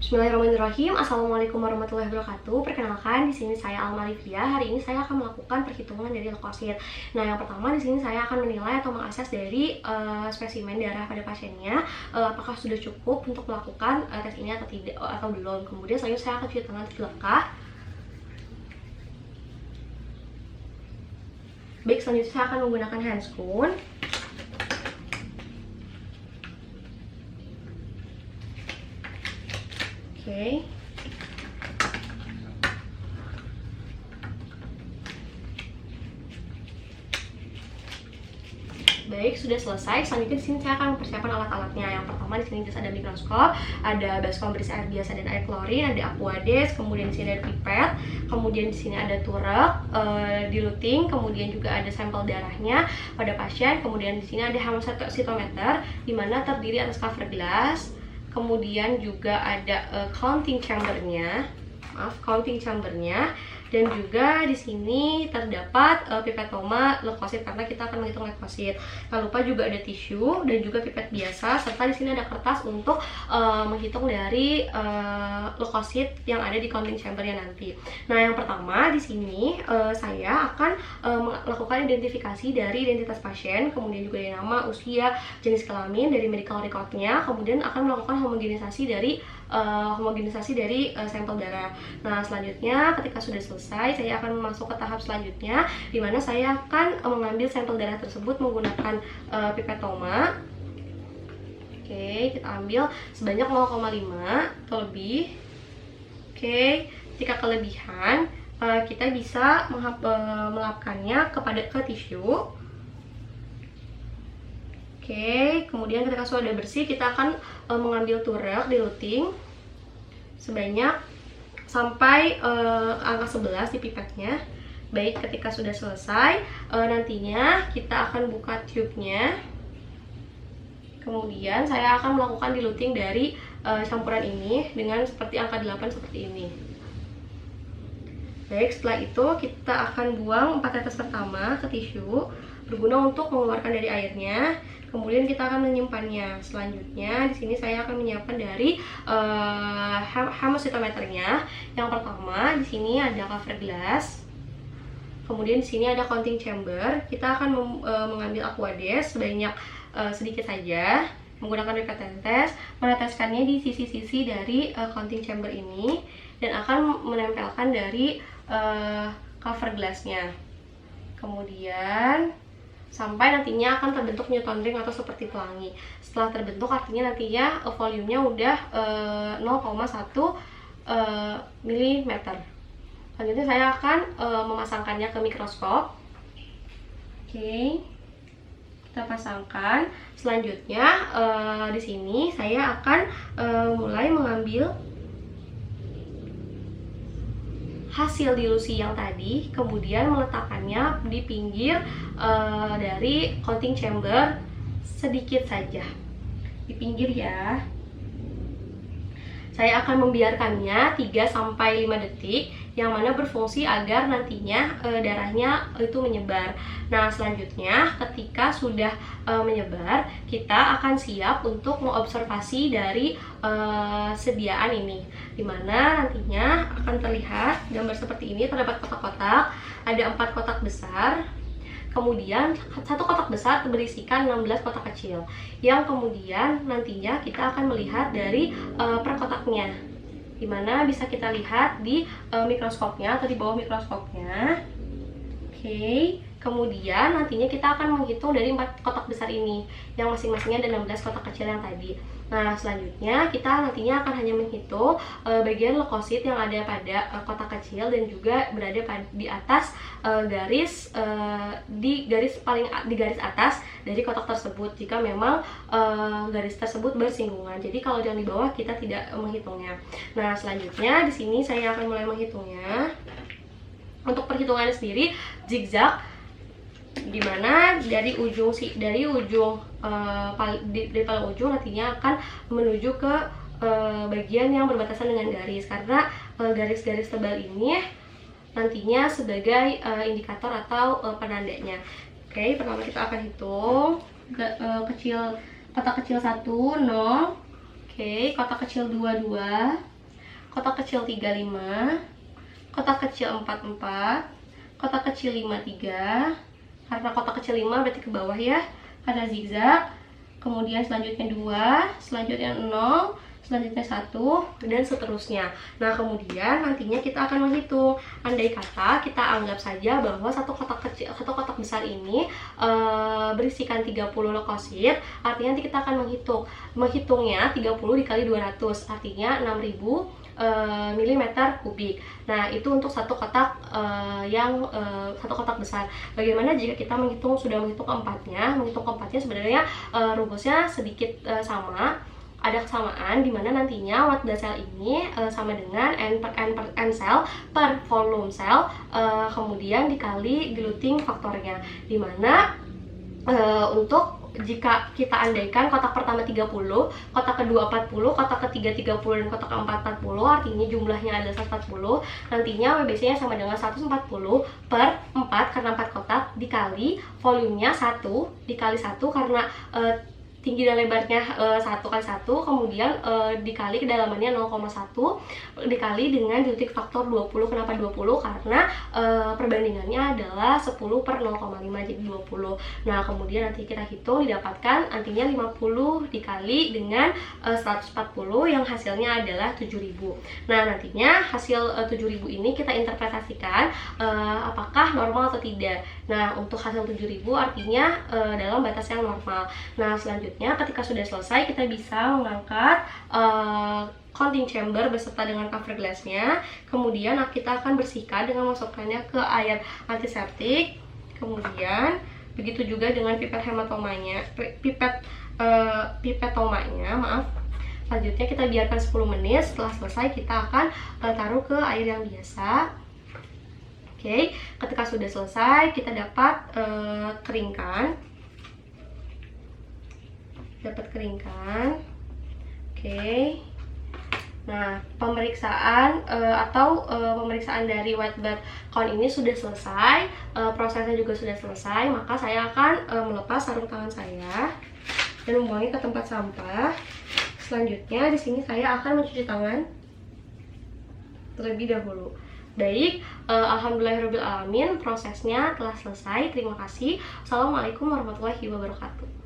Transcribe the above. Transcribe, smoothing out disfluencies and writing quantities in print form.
Bismillahirrahmanirrahim. Assalamualaikum warahmatullahi wabarakatuh. Perkenalkan, di sini saya Alma Livia. Hari ini saya akan melakukan perhitungan dari leukosit. Nah, yang pertama di sini saya akan menilai atau mengakses dari spesimen darah pada pasiennya, apakah sudah cukup untuk melakukan tes ini atau tidak atau belum. Kemudian selanjutnya saya akan cuci tangan terlekah. Baik, selanjutnya saya akan menggunakan handscoon. Oke. Baik, sudah selesai. Selanjutnya di sini saya akan mempersiapkan alat-alatnya. Yang pertama di sini ada mikroskop, ada baskom berisi air biasa dan air klorin, ada aquades, kemudian di sini ada pipet, kemudian di sini ada turek, diluting, kemudian juga ada sampel darahnya pada pasien, kemudian di sini ada hemositometer di mana terdiri atas cover glass. Kemudian juga ada counting chambernya, dan juga di sini terdapat pipetoma leukosit karena kita akan menghitung leukosit. Jangan lupa juga ada tisu dan juga pipet biasa, serta di sini ada kertas untuk menghitung dari leukosit yang ada di counting chambernya nanti. Nah, yang pertama di sini saya akan melakukan identifikasi dari identitas pasien, kemudian juga dari nama, usia, jenis kelamin, dari medical recordnya, kemudian akan melakukan homogenisasi dari sampel darah. Nah, selanjutnya ketika sudah selesai, saya akan masuk ke tahap selanjutnya, di mana saya akan mengambil sampel darah tersebut menggunakan pipetoma. Oke, kita ambil sebanyak 0,5 atau lebih. Oke, ketika kelebihan kita bisa melapkannya ke tisu. Oke, kemudian ketika sudah bersih, kita akan mengambil turek diluting sebanyak sampai angka 11 di pipetnya. Baik, ketika sudah selesai, nantinya kita akan buka tube-nya. Kemudian saya akan melakukan diluting dari campuran ini dengan seperti angka 8 seperti ini. Baik, setelah itu kita akan buang 4 tetes pertama ke tisu, berguna untuk mengeluarkan dari airnya. Kemudian kita akan menyimpannya. Selanjutnya di sini saya akan menyiapkan dari hemositometernya. Yang pertama di sini ada cover glass. Kemudian di sini ada counting chamber. Kita akan mengambil aquades sebanyak sedikit saja menggunakan pipet tetes, meneteskannya di sisi-sisi dari counting chamber ini dan akan menempelkan dari cover glassnya. Kemudian sampai nantinya akan terbentuk Newton ring atau seperti pelangi. Setelah terbentuk artinya nantinya volumenya udah 0,1 mm. Selanjutnya saya akan memasangkannya ke mikroskop. Oke, kita pasangkan. Selanjutnya di sini saya akan mulai mengambil hasil dilusi yang tadi, kemudian meletakkannya di pinggir dari counting chamber sedikit saja di pinggir ya. Saya akan membiarkannya 3-5 detik, yang mana berfungsi agar nantinya darahnya itu menyebar. Nah, selanjutnya ketika sudah menyebar, kita akan siap untuk mengobservasi dari sediaan ini, dimana nantinya akan terlihat gambar seperti ini. Terdapat kotak-kotak, ada 4 kotak besar. Kemudian satu kotak besar berisikan 16 kotak kecil, yang kemudian nantinya kita akan melihat dari per kotaknya, dimana bisa kita lihat di mikroskopnya atau di bawah mikroskopnya. Oke, kemudian nantinya kita akan menghitung dari 4 kotak besar ini, yang masing-masingnya ada 16 kotak kecil yang tadi. Nah, selanjutnya kita nantinya akan hanya menghitung bagian leukosit yang ada pada kotak kecil dan juga berada di atas di garis atas dari kotak tersebut, jika memang garis tersebut bersinggungan. Jadi kalau yang di bawah kita tidak menghitungnya. Nah, selanjutnya di sini saya akan mulai menghitungnya. Untuk perhitungannya sendiri zigzag, dimana dari paling ujung nantinya akan menuju ke bagian yang berbatasan dengan garis, karena garis-garis tebal ini nantinya sebagai indikator atau penandanya. Oke, pertama kita akan hitung kotak kecil 1 0, oke, kotak kecil 2 2, kotak kecil 35, kotak kecil 44, kotak kecil 53. Karena kotak kecil 5 berarti ke bawah ya, ada zigzag. Kemudian selanjutnya 2, selanjutnya 0, selanjutnya 1, dan seterusnya. Nah, kemudian nantinya kita akan menghitung. Andai kata kita anggap saja bahwa satu kotak kecil, satu kotak besar ini berisikan 30 leukosit, artinya nanti kita akan menghitungnya 30 dikali 200, artinya 6000 milimeter kubik. Nah, itu untuk satu kotak satu kotak besar. Bagaimana jika kita sudah menghitung keempatnya? Menghitung keempatnya sebenarnya rumusnya sedikit sama. Ada kesamaan di mana nantinya watt gas cell ini sama dengan N cell per volume cell, kemudian dikali diluting faktornya, di mana untuk jika kita andaikan kotak pertama 30, kotak kedua 40, kotak ketiga 30, dan kotak keempat 40, artinya jumlahnya adalah 140. Nantinya WBC-nya sama dengan 140 per 4 karena 4 kotak dikali volumenya 1 dikali 1 karena tinggi dan lebarnya 1 kali 1, kemudian dikali kedalamannya 0,1 dikali dengan diluting faktor 20. Kenapa 20? Karena perbandingannya adalah 10 per 0,5 jadi 20. Nah, kemudian nanti kita hitung didapatkan nantinya 50 dikali dengan 140 yang hasilnya adalah 7000. Nah, nantinya hasil 7000 ini kita interpretasikan apakah normal atau tidak. Nah, untuk hasil 7000 artinya dalam batas yang normal. Nah, selanjutnya ketika sudah selesai kita bisa mengangkat counting chamber beserta dengan cover glassnya. Kemudian kita akan bersihkan dengan memasukkannya ke air antiseptik. Kemudian begitu juga dengan pipet hematomanya, pipetomanya, maaf. Selanjutnya kita biarkan 10 menit. Setelah selesai kita akan taruh ke air yang biasa. Oke, ketika sudah selesai kita dapat keringkan. Oke. Nah, pemeriksaan pemeriksaan dari white blood count ini sudah selesai, prosesnya juga sudah selesai. Maka saya akan melepas sarung tangan saya dan membuangnya ke tempat sampah. Selanjutnya di sini saya akan mencuci tangan terlebih dahulu. Baik, alhamdulillahirabbil alamin, prosesnya telah selesai. Terima kasih. Assalamualaikum warahmatullahi wabarakatuh.